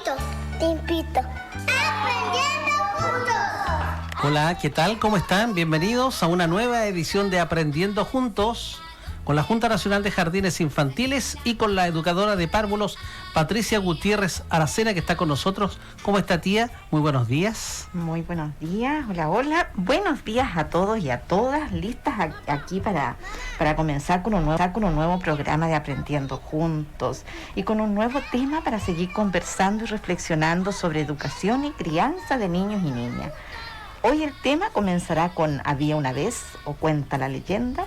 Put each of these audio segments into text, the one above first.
Te invito. ¡Aprendiendo juntos! Hola, ¿qué tal? ¿Cómo están? Bienvenidos a una nueva edición de Aprendiendo Juntos con la Junta Nacional de Jardines Infantiles y con la educadora de párvulos, Patricia Gutiérrez Aracena, que está con nosotros. ¿Cómo está, tía? Muy buenos días. Muy buenos días, hola, hola. Buenos días a todos y a todas, listas aquí para comenzar con un nuevo programa de Aprendiendo Juntos y con un nuevo tema para seguir conversando y reflexionando sobre educación y crianza de niños y niñas. Hoy el tema comenzará con Había una vez o Cuenta la leyenda,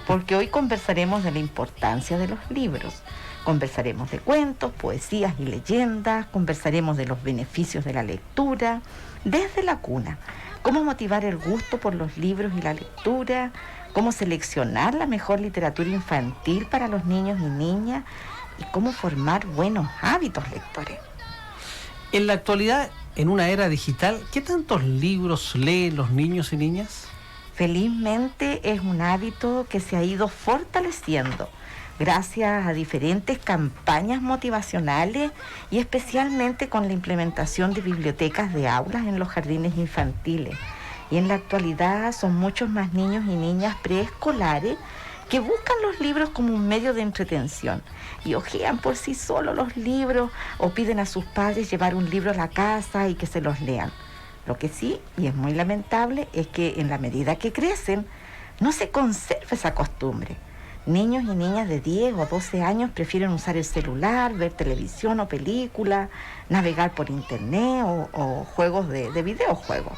porque hoy conversaremos de la importancia de los libros. Conversaremos de cuentos, poesías y leyendas, conversaremos de los beneficios de la lectura, desde la cuna, cómo motivar el gusto por los libros y la lectura, cómo seleccionar la mejor literatura infantil para los niños y niñas y cómo formar buenos hábitos lectores. En la actualidad, en una era digital, ¿qué tantos libros leen los niños y niñas? Felizmente es un hábito que se ha ido fortaleciendo gracias a diferentes campañas motivacionales y especialmente con la implementación de bibliotecas de aulas en los jardines infantiles. Y en la actualidad son muchos más niños y niñas preescolares que buscan los libros como un medio de entretención y hojean por sí solos los libros o piden a sus padres llevar un libro a la casa y que se los lean. Lo que sí, y es muy lamentable, es que en la medida que crecen, no se conserva esa costumbre. Niños y niñas de 10 o 12 años prefieren usar el celular, ver televisión o película, navegar por internet o juegos de videojuegos.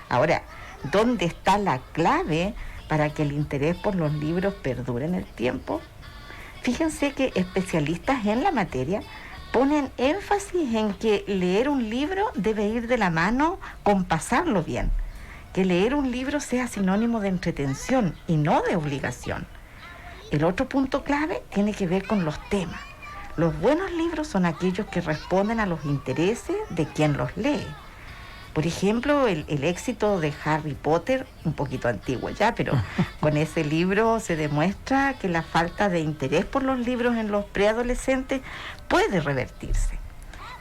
Ahora, ¿dónde está la clave para que el interés por los libros perdure en el tiempo? Fíjense que especialistas en la materia ponen énfasis en que leer un libro debe ir de la mano con pasarlo bien, que leer un libro sea sinónimo de entretención y no de obligación. El otro punto clave tiene que ver con los temas. Los buenos libros son aquellos que responden a los intereses de quien los lee. Por ejemplo, el éxito de Harry Potter, un poquito antiguo ya, pero con ese libro se demuestra que la falta de interés por los libros en los preadolescentes puede revertirse.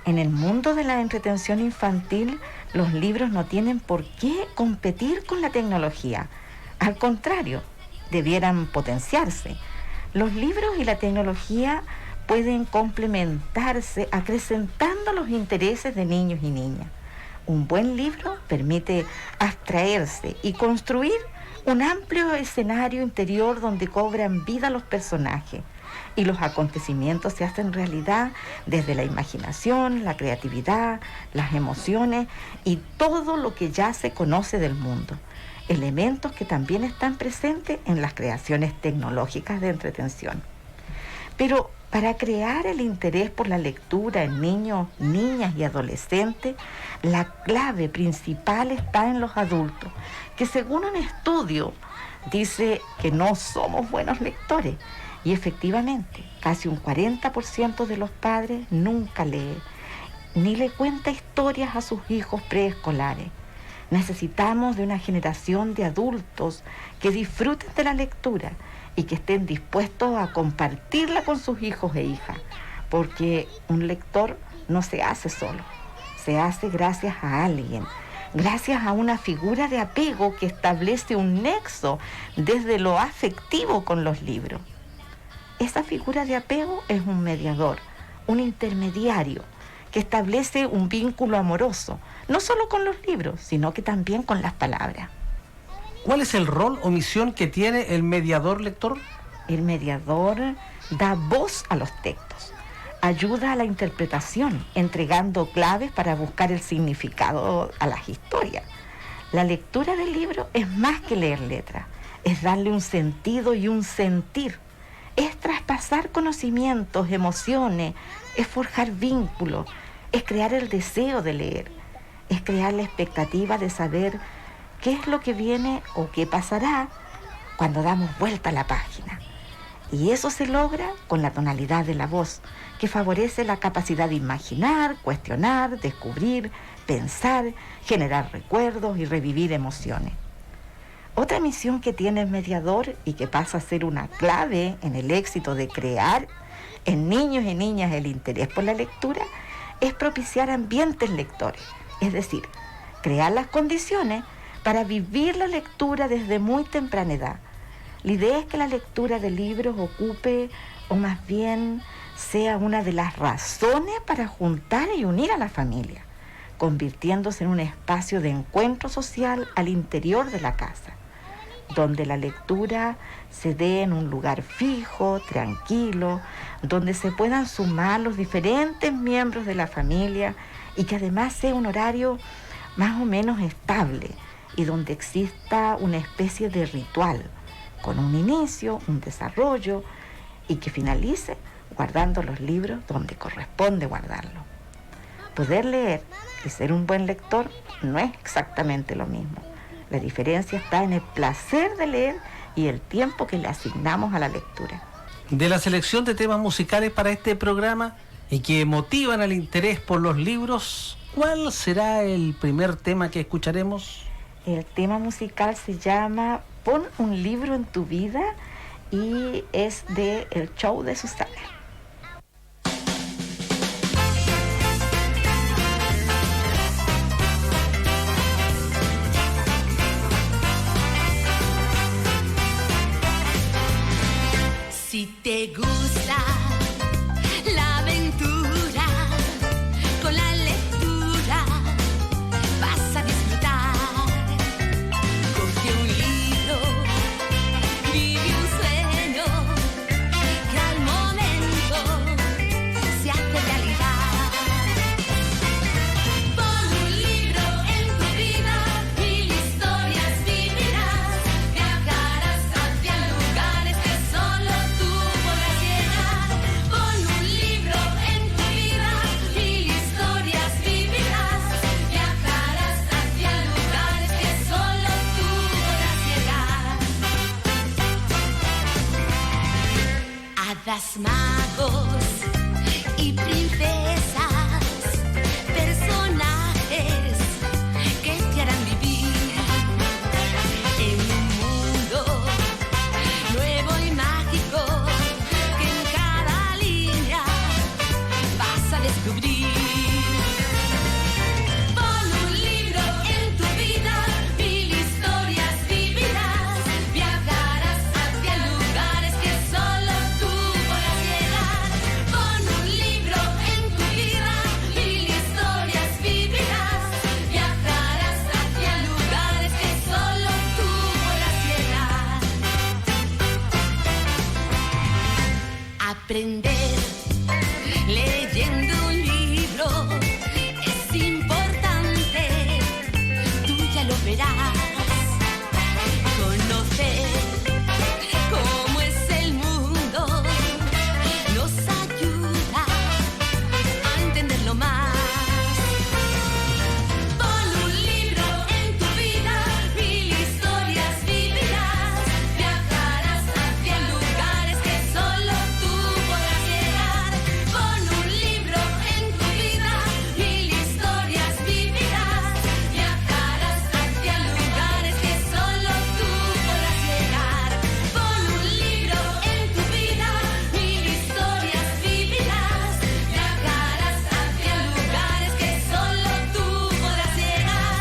En el mundo de la entretención infantil, los libros no tienen por qué competir con la tecnología. Al contrario, debieran potenciarse. Los libros y la tecnología pueden complementarse acrecentando los intereses de niños y niñas. Un buen libro permite abstraerse y construir un amplio escenario interior donde cobran vida los personajes y los acontecimientos se hacen realidad desde la imaginación, la creatividad, las emociones y todo lo que ya se conoce del mundo. Elementos que también están presentes en las creaciones tecnológicas de entretención. Pero para crear el interés por la lectura en niños, niñas y adolescentes, la clave principal está en los adultos, que según un estudio dice que no somos buenos lectores. Y efectivamente, casi un 40% de los padres nunca lee, ni le cuenta historias a sus hijos preescolares. Necesitamos de una generación de adultos que disfruten de la lectura y que estén dispuestos a compartirla con sus hijos e hijas, porque un lector no se hace solo, se hace gracias a alguien, gracias a una figura de apego que establece un nexo desde lo afectivo con los libros. Esa figura de apego es un mediador, un intermediario, que establece un vínculo amoroso, no solo con los libros, sino que también con las palabras. ¿Cuál es el rol o misión que tiene el mediador lector? El mediador da voz a los textos, ayuda a la interpretación, entregando claves para buscar el significado a las historias. La lectura del libro es más que leer letras, es darle un sentido y un sentir. Es traspasar conocimientos, emociones, es forjar vínculos, es crear el deseo de leer, es crear la expectativa de saber qué es lo que viene o qué pasará cuando damos vuelta a la página. Y eso se logra con la tonalidad de la voz, que favorece la capacidad de imaginar, cuestionar, descubrir, pensar, generar recuerdos y revivir emociones. Otra misión que tiene el mediador y que pasa a ser una clave en el éxito de crear en niños y niñas el interés por la lectura es propiciar ambientes lectores, es decir, crear las condiciones para vivir la lectura desde muy temprana edad. La idea es que la lectura de libros ocupe, o más bien sea una de las razones para juntar y unir a la familia, convirtiéndose en un espacio de encuentro social al interior de la casa, donde la lectura se dé en un lugar fijo, tranquilo, donde se puedan sumar los diferentes miembros de la familia y que además sea un horario más o menos estable y donde exista una especie de ritual, con un inicio, un desarrollo y que finalice guardando los libros donde corresponde guardarlos. Poder leer y ser un buen lector no es exactamente lo mismo. La diferencia está en el placer de leer y el tiempo que le asignamos a la lectura. De la selección de temas musicales para este programa y que motivan el interés por los libros, ¿cuál será el primer tema que escucharemos? El tema musical se llama Pon un libro en tu vida y es de El Show de Susana. Si te gusta la aventura, con la lectura vas a disfrutar. Coge un libro, vive un sueño, que al momento se hace realidad. Pon un libro en tu vida, mil historias vivirás, viajarás hacia lugares que solo tú podrás llegar. Pon un libro en tu vida, mil historias vivirás, viajarás hacia lugares que solo tú podrás llegar. Hadas, magos y princesas, personajes que te harán vivir en un mundo nuevo y mágico que en cada línea vas a descubrir. Pon un libro en tu vida, mil historias vivirás, viajarás hacia lugares que solo tú podrás llegar. Pon un libro en tu vida, mil historias vivirás, viajarás hacia lugares que solo tú podrás llegar. Aprender leyendo un libro es importante, tú ya lo verás. Conocer cómo es el mundo nos ayuda a entenderlo más. Pon un libro en tu vida, mil historias vivirás, viajarás hacia lugares que solo tú podrás llegar. Pon un libro en tu vida, mil historias vivirás, viajarás hacia lugares que solo tú podrás llegar. Pon un libro en tu vida, mil historias vivirás, viajarás hacia lugares que solo tú podrás llegar.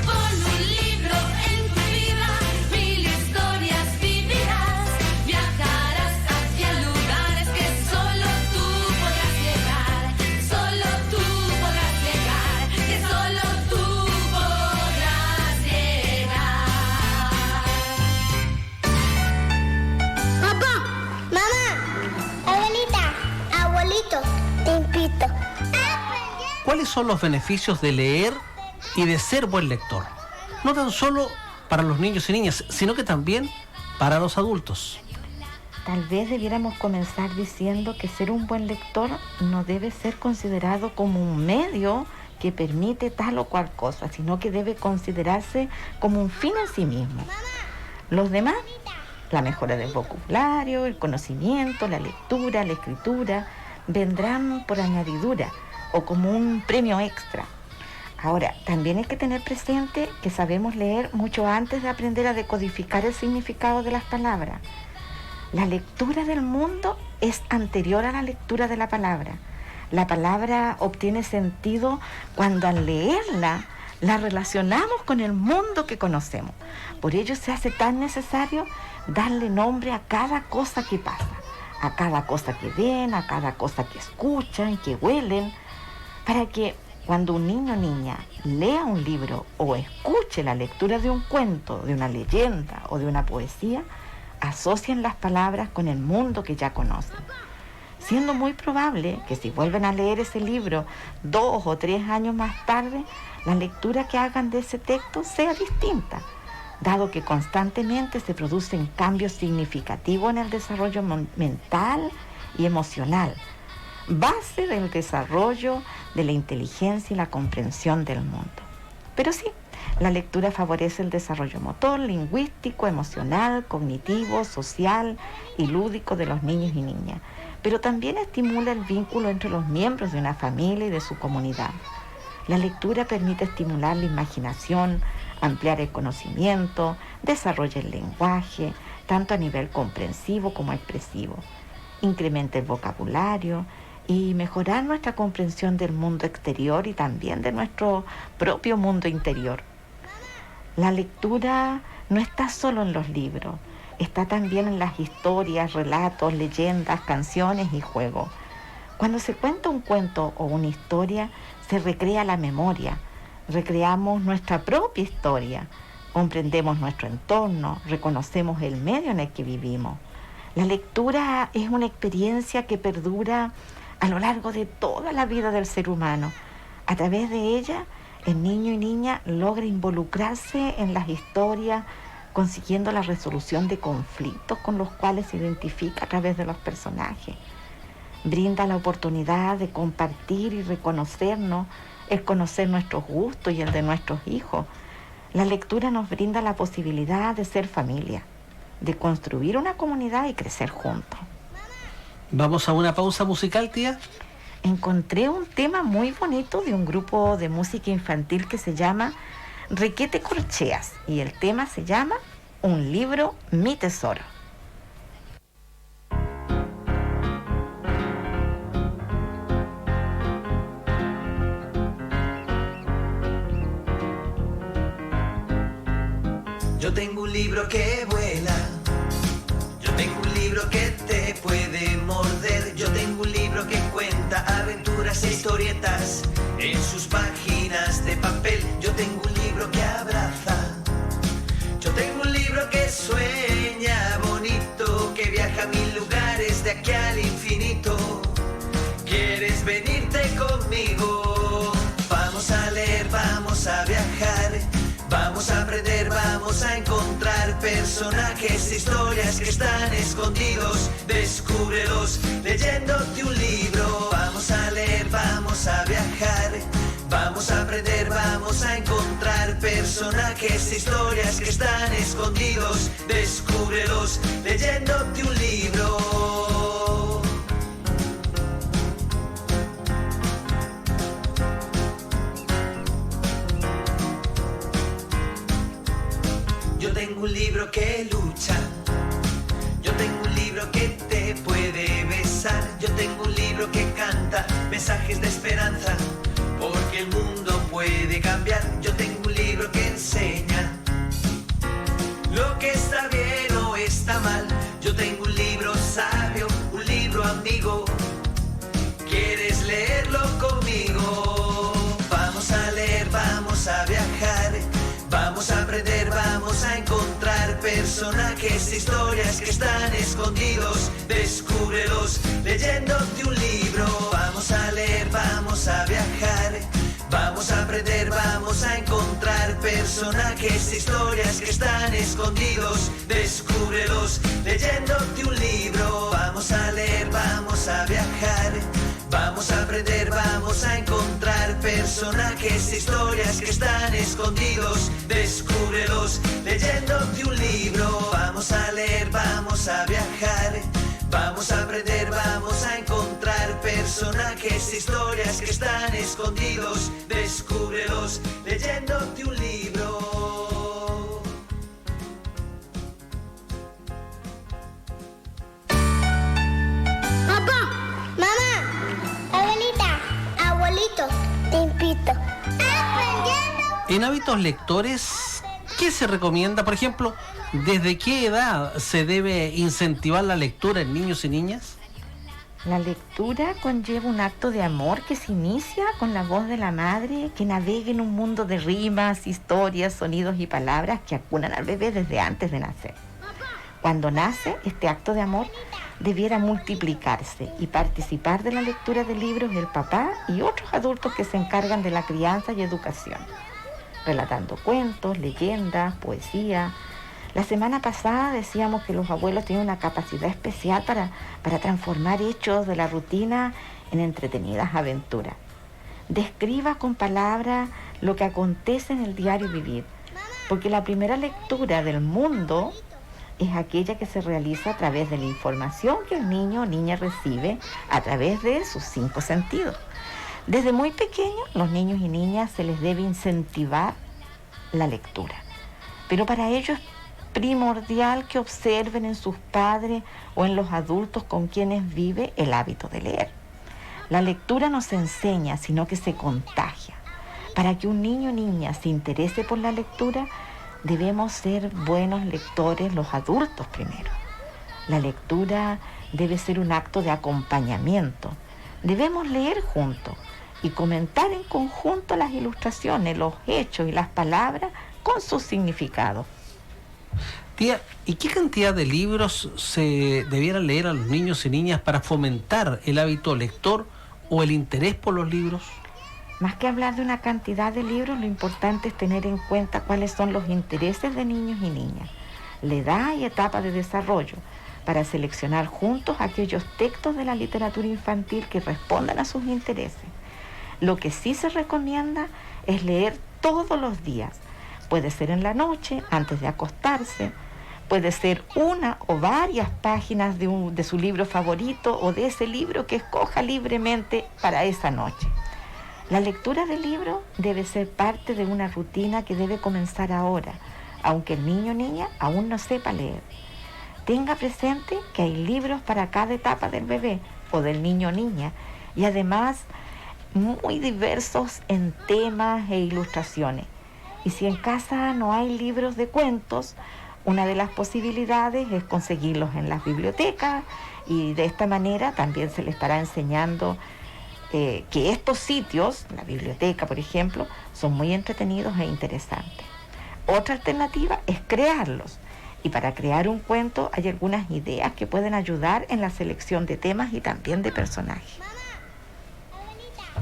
Pon un libro en tu vida, mil historias vivirás, viajarás hacia lugares que solo tú podrás llegar. Solo tú podrás llegar, que solo tú podrás llegar. Papá, mamá, abuelita, abuelito, te invito. ¿Cuáles son los beneficios de leer y de ser buen lector? No tan solo para los niños y niñas, sino que también para los adultos. Tal vez debiéramos comenzar diciendo que ser un buen lector no debe ser considerado como un medio que permite tal o cual cosa, sino que debe considerarse como un fin en sí mismo. Los demás, la mejora del vocabulario, el conocimiento, la lectura, la escritura, vendrán por añadidura o como un premio extra. Ahora, también hay que tener presente que sabemos leer mucho antes de aprender a decodificar el significado de las palabras. La lectura del mundo es anterior a la lectura de la palabra. La palabra obtiene sentido cuando al leerla la relacionamos con el mundo que conocemos. Por ello se hace tan necesario darle nombre a cada cosa que pasa, a cada cosa que ven, a cada cosa que escuchan, que huelen, para que cuando un niño o niña lea un libro o escuche la lectura de un cuento, de una leyenda o de una poesía, asocien las palabras con el mundo que ya conocen, siendo muy probable que si vuelven a leer ese libro 2 o 3 años más tarde, la lectura que hagan de ese texto sea distinta, dado que constantemente se producen cambios significativos en el desarrollo mental y emocional, base del desarrollo de la inteligencia y la comprensión del mundo. Pero sí, la lectura favorece el desarrollo motor, lingüístico, emocional, cognitivo, social y lúdico de los niños y niñas, pero también estimula el vínculo entre los miembros de una familia y de su comunidad. La lectura permite estimular la imaginación, ampliar el conocimiento, desarrolla el lenguaje, tanto a nivel comprensivo como expresivo, incrementa el vocabulario y mejorar nuestra comprensión del mundo exterior y también de nuestro propio mundo interior. La lectura no está solo en los libros, está también en las historias, relatos, leyendas, canciones y juegos. Cuando se cuenta un cuento o una historia, se recrea la memoria, recreamos nuestra propia historia, comprendemos nuestro entorno, reconocemos el medio en el que vivimos. La lectura es una experiencia que perdura a lo largo de toda la vida del ser humano. A través de ella, el niño y niña logra involucrarse en las historias, consiguiendo la resolución de conflictos con los cuales se identifica a través de los personajes. Brinda la oportunidad de compartir y reconocernos, el conocer nuestros gustos y el de nuestros hijos. La lectura nos brinda la posibilidad de ser familia, de construir una comunidad y crecer juntos. Vamos a una pausa musical, tía. Encontré un tema muy bonito de un grupo de música infantil que se llama Requete Corcheas y el tema se llama Un libro, mi tesoro. Yo tengo un libro que vuela, yo tengo un libro que te puede morder, yo tengo un libro que cuenta aventuras e historietas en sus páginas de papel, yo tengo un libro que abraza, yo tengo un libro que sueña bonito, que viaja a 1000 lugares de aquí al infinito. ¿Quieres venirte conmigo? Vamos a leer, vamos a viajar, vamos a aprender, vamos a encontrar personajes, historias que están escondidos. Descúbrelos leyéndote un libro. Vamos a leer, vamos a viajar, vamos a aprender, vamos a encontrar personajes, historias que están escondidos. Descúbrelos leyéndote un libro. Yo tengo un libro que lucha, yo tengo un libro que te puede besar, yo tengo un libro que canta mensajes de esperanza, porque el mundo puede cambiar. Yo tengo un libro que enseña lo que está bien o está mal. Yo tengo un libro sabio, un libro amigo. ¿Quieres leerlo conmigo? Vamos a leer, vamos a viajar, vamos a aprender, vamos a encontrar personajes, historias que están escondidos. Descúbrelos leyéndote un libro. Vamos a leer, vamos a viajar, vamos a aprender, vamos a encontrar personajes, historias que están escondidos. Descúbrelos leyéndote un libro. Vamos a leer, vamos a viajar, vamos a aprender, vamos a encontrar personajes, historias que están escondidos. Descúbrelos leyéndote un libro. Vamos a leer, vamos a viajar, vamos a aprender, vamos a encontrar personajes, historias que están escondidos. Descúbrelos leyéndote un libro. Papá, mamá, abuelita, en hábitos lectores, ¿qué se recomienda? Por ejemplo, ¿desde qué edad se debe incentivar la lectura en niños y niñas? La lectura conlleva un acto de amor que se inicia con la voz de la madre que navega en un mundo de rimas, historias, sonidos y palabras que acunan al bebé desde antes de nacer. Cuando nace, este acto de amor debiera multiplicarse y participar de la lectura de libros el papá y otros adultos que se encargan de la crianza y educación, relatando cuentos, leyendas, poesía. La semana pasada decíamos que los abuelos tienen una capacidad especial para transformar hechos de la rutina en entretenidas aventuras. Describa con palabras lo que acontece en el diario vivir, porque la primera lectura del mundo es aquella que se realiza a través de la información que el niño o niña recibe a través de sus 5 sentidos. Desde muy pequeños, los niños y niñas se les debe incentivar la lectura, pero para ello es primordial que observen en sus padres o en los adultos con quienes vive el hábito de leer. La lectura no se enseña, sino que se contagia. Para que un niño o niña se interese por la lectura, debemos ser buenos lectores los adultos primero. La lectura debe ser un acto de acompañamiento. Debemos leer juntos y comentar en conjunto las ilustraciones, los hechos y las palabras con sus significados. Tía, ¿y qué cantidad de libros se debieran leer a los niños y niñas para fomentar el hábito lector o el interés por los libros? Más que hablar de una cantidad de libros, lo importante es tener en cuenta cuáles son los intereses de niños y niñas, la edad y etapa de desarrollo, para seleccionar juntos aquellos textos de la literatura infantil que respondan a sus intereses. Lo que sí se recomienda es leer todos los días. Puede ser en la noche, antes de acostarse, puede ser una o varias páginas de su libro favorito o de ese libro que escoja libremente para esa noche. La lectura del libro debe ser parte de una rutina que debe comenzar ahora, aunque el niño o niña aún no sepa leer. Tenga presente que hay libros para cada etapa del bebé o del niño o niña, y además muy diversos en temas e ilustraciones. Y si en casa no hay libros de cuentos, una de las posibilidades es conseguirlos en las bibliotecas, y de esta manera también se le estará enseñando que estos sitios, la biblioteca por ejemplo, son muy entretenidos e interesantes. Otra alternativa es crearlos, y para crear un cuento hay algunas ideas que pueden ayudar en la selección de temas y también de personajes.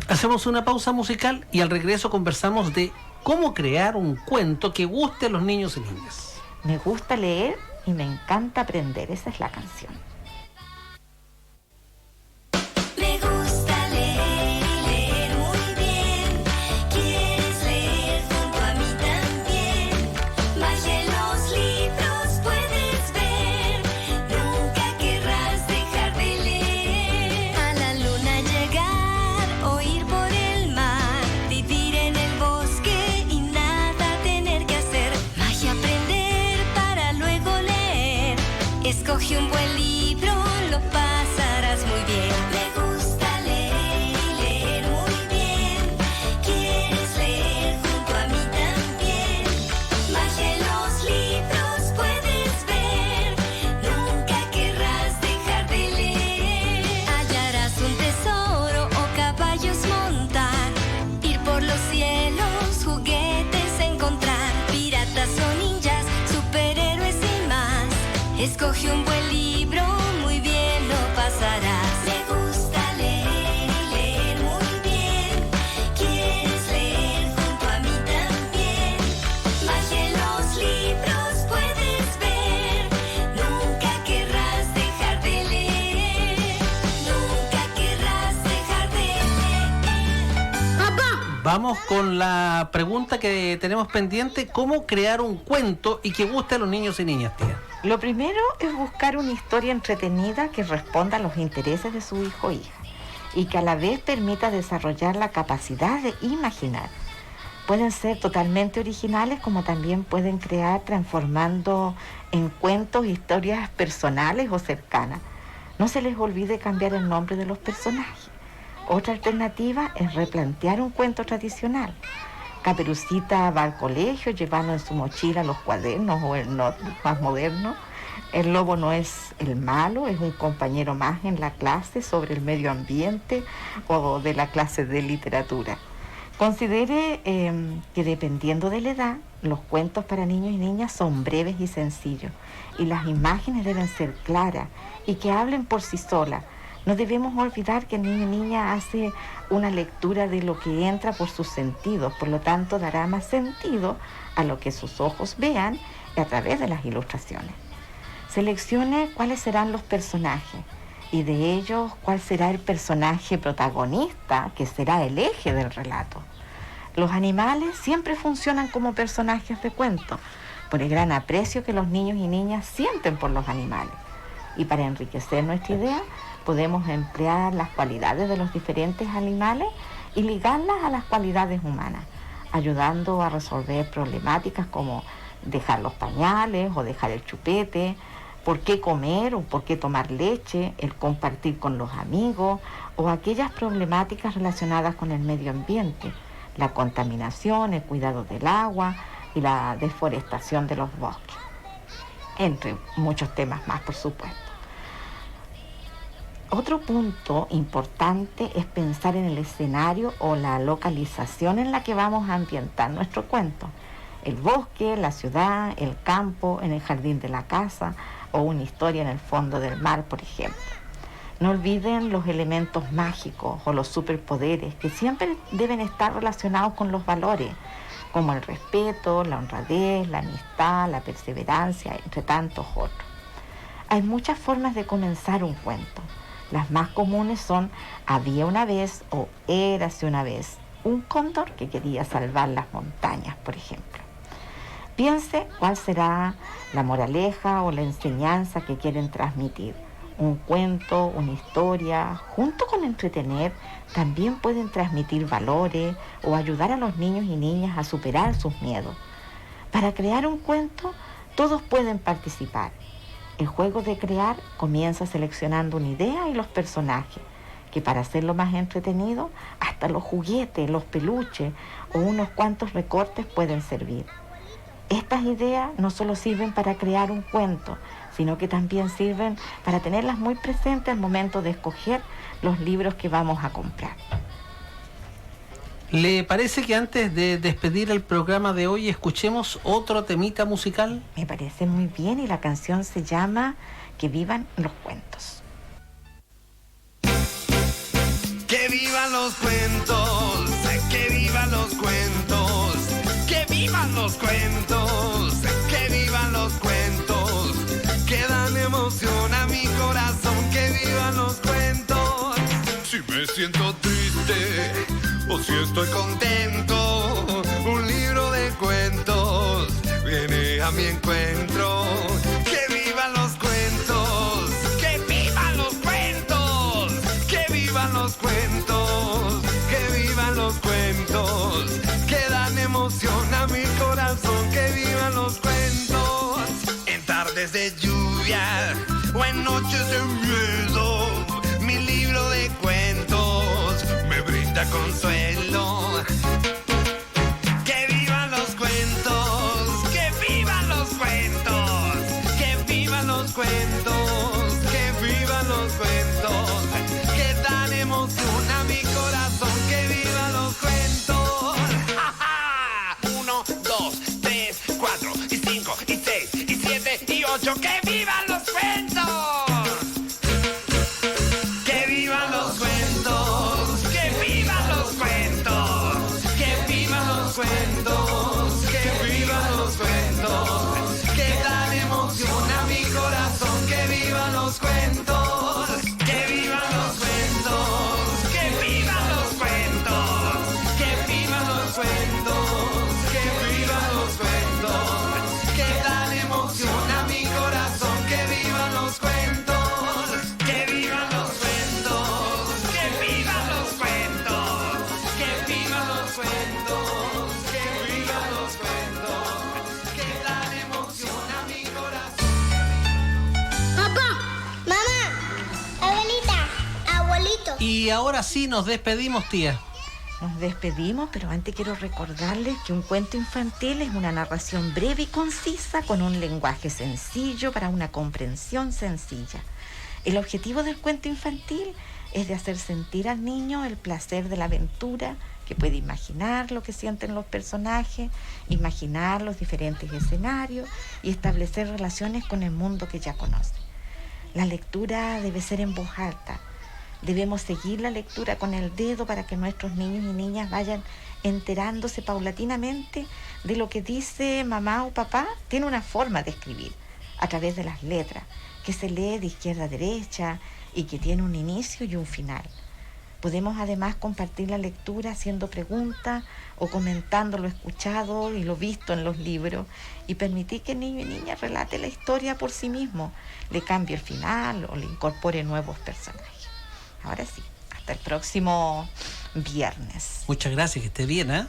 Hacemos una pausa musical y al regreso conversamos de cómo crear un cuento que guste a los niños y niñas. Me gusta leer y me encanta aprender, esa es la canción. Me gusta leer y leer muy bien. ¿Quieres leer junto a mí también? Más de los libros puedes ver. Nunca querrás dejar de leer. A la luna llegar o ir por el mar. Vivir en el bosque y nada tener que hacer. Magia aprender para luego leer. Escoge un buen libro, lo pasarás muy bien. Me gusta leer y leer muy bien. ¿Quieres leer junto a mí también? Más de los libros puedes ver. Nunca querrás dejar de leer. Hallarás un tesoro o caballos montar. Ir por los cielos, juguetes encontrar. Piratas o ninjas, superhéroes y más. Escoge un buen libro, muy bien lo pasarás. Me gusta leer y leer muy bien. ¿Quieres leer junto a mí también? Más de los libros puedes ver. Nunca querrás dejar de leer. Nunca querrás dejar de leer. Vamos con la pregunta que tenemos pendiente: ¿cómo crear un cuento y que guste a los niños y niñas, tía? Lo primero es buscar una historia entretenida que responda a los intereses de su hijo o hija y que a la vez permita desarrollar la capacidad de imaginar. Pueden ser totalmente originales, como también pueden crear transformando en cuentos historias personales o cercanas. No se les olvide cambiar el nombre de los personajes. Otra alternativa es replantear un cuento tradicional. Caperucita va al colegio llevando en su mochila los cuadernos o el notebook más moderno. El lobo no es el malo, es un compañero más en la clase sobre el medio ambiente o de la clase de literatura. Considere que dependiendo de la edad, los cuentos para niños y niñas son breves y sencillos y las imágenes deben ser claras y que hablen por sí solas. No debemos olvidar que el niño y niña hace una lectura de lo que entra por sus sentidos, por lo tanto dará más sentido a lo que sus ojos vean a través de las ilustraciones. Seleccione cuáles serán los personajes y de ellos cuál será el personaje protagonista, que será el eje del relato. Los animales siempre funcionan como personajes de cuento, por el gran aprecio que los niños y niñas sienten por los animales. Y para enriquecer nuestra idea, podemos emplear las cualidades de los diferentes animales y ligarlas a las cualidades humanas, ayudando a resolver problemáticas como dejar los pañales o dejar el chupete, por qué comer o por qué tomar leche, el compartir con los amigos o aquellas problemáticas relacionadas con el medio ambiente, la contaminación, el cuidado del agua y la deforestación de los bosques, entre muchos temas más, por supuesto. Otro punto importante es pensar en el escenario o la localización en la que vamos a ambientar nuestro cuento. El bosque, la ciudad, el campo, en el jardín de la casa o una historia en el fondo del mar, por ejemplo. No olviden los elementos mágicos o los superpoderes que siempre deben estar relacionados con los valores, como el respeto, la honradez, la amistad, la perseverancia, entre tantos otros. Hay muchas formas de comenzar un cuento. Las más comunes son había una vez o érase una vez un cóndor que quería salvar las montañas, por ejemplo. Piense cuál será la moraleja o la enseñanza que quieren transmitir. Un cuento, una historia, junto con entretener, también pueden transmitir valores o ayudar a los niños y niñas a superar sus miedos. Para crear un cuento, todos pueden participar. El juego de crear comienza seleccionando una idea y los personajes, que para hacerlo más entretenido, hasta los juguetes, los peluches o unos cuantos recortes pueden servir. Estas ideas no solo sirven para crear un cuento, sino que también sirven para tenerlas muy presentes al momento de escoger los libros que vamos a comprar. ¿Le parece que antes de despedir el programa de hoy escuchemos otro temita musical? Me parece muy bien y la canción se llama Que vivan los cuentos. Que vivan los cuentos, que vivan los cuentos, que vivan los cuentos, que vivan los cuentos, que dan emoción a mi corazón, que vivan los cuentos. Si me siento triste o si estoy contento, un libro de cuentos viene a mi encuentro. Que vivan los cuentos, que vivan los cuentos, que vivan los cuentos, que vivan los cuentos, que dan emoción a mi corazón, que vivan los cuentos. En tardes de lluvia o en noches de miedo, mi libro de cuentos me brinda consuelo. Que vivan los cuentos, que vivan los cuentos, que vivan los cuentos, que vivan los cuentos, que dan emoción a mi corazón, que vivan los cuentos. ¡Ja, ja! 1, 2, 3, 4 y 5 y 6 y 7 y 8, que vivan los cuentos. Que vivan los cuentos, que vivan los cuentos, que vivan los cuentos, que vivan los cuentos, que dan emoción a mi corazón, que vivan los cuentos, que vivan los cuentos, que vivan los cuentos, que vivan los cuentos, que vivan los cuentos, que dan emoción a mi corazón, que vivan los cuentos, que vivan los cuentos, que vivan los cuentos, que vivan los cuentos, que vivan los cuentos, que dan emoción a mi corazón. Papá, mamá, abuelita, abuelito. Y ahora sí nos despedimos, tía. Nos despedimos, pero antes quiero recordarles que un cuento infantil es una narración breve y concisa con un lenguaje sencillo para una comprensión sencilla. El objetivo del cuento infantil es de hacer sentir al niño el placer de la aventura, que puede imaginar lo que sienten los personajes, imaginar los diferentes escenarios y establecer relaciones con el mundo que ya conoce. La lectura debe ser en voz alta. Debemos seguir la lectura con el dedo para que nuestros niños y niñas vayan enterándose paulatinamente de lo que dice mamá o papá. Tiene una forma de escribir a través de las letras, que se lee de izquierda a derecha y que tiene un inicio y un final. Podemos además compartir la lectura haciendo preguntas o comentando lo escuchado y lo visto en los libros y permitir que el niño y niña relate la historia por sí mismo, le cambie el final o le incorpore nuevos personajes. Ahora sí, hasta el próximo viernes. Muchas gracias, que esté bien, ¿eh?